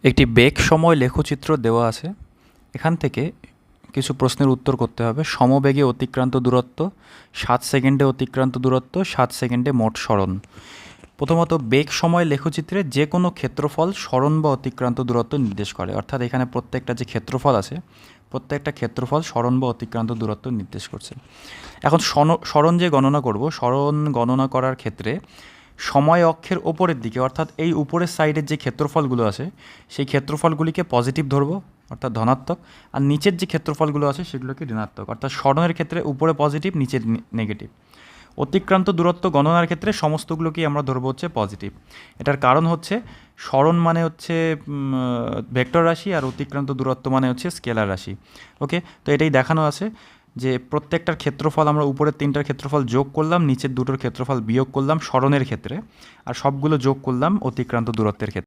একটি বেগ সময় লেখচিত্র দেওয়া আছে। এখান থেকে কিছু প্রশ্নের উত্তর করতে হবে। সমবেগে অতিক্রান্ত দূরত্ব, 7 সেকেন্ডে অতিক্রান্ত দূরত্ব, 7 সেকেন্ডে মোট সরণ। প্রথমত বেগ সময় লেখচিত্রে যে কোনো ক্ষেত্রফল সরণ বা অতিক্রান্ত দূরত্ব নির্দেশ করে, অর্থাৎ এখানে প্রত্যেকটা যে ক্ষেত্রফল আছে প্রত্যেকটা ক্ষেত্রফল সরণ বা অতিক্রান্ত দূরত্ব নির্দেশ করছে। এখন সরণ যে গণনা করব, সরণ গণনা করার ক্ষেত্রে সময় অক্ষের ওপরের দিকে অর্থাৎ এই উপরের সাইডের যে ক্ষেত্রফলগুলো আছে সেই ক্ষেত্রফলগুলিকে পজিটিভ ধরবো অর্থাৎ ধনাত্মক, আর নিচের যে ক্ষেত্রফলগুলো আছে সেগুলোকে ঋণাত্মক, অর্থাৎ সরণের ক্ষেত্রে উপরে পজিটিভ নিচে নেগেটিভ। অতিক্রান্ত দূরত্ব গণনার ক্ষেত্রে সমস্তগুলোকেই আমরা ধরবো হচ্ছে পজিটিভ। এটার কারণ হচ্ছে সরণ মানে হচ্ছে ভেক্টর রাশি আর অতিক্রান্ত দূরত্ব মানে হচ্ছে স্কেলার রাশি। ওকে, তো এটাই দেখানো আছে যে প্রত্যেকটার ক্ষেত্রফল আমরা উপরের তিনটার ক্ষেত্রফল যোগ করলাম, নিচের দুটোর ক্ষেত্রফল বিয়োগ করলাম সরণের ক্ষেত্রে, আর সবগুলো যোগ করলাম অতিক্রান্ত দূরত্বের ক্ষেত্রে।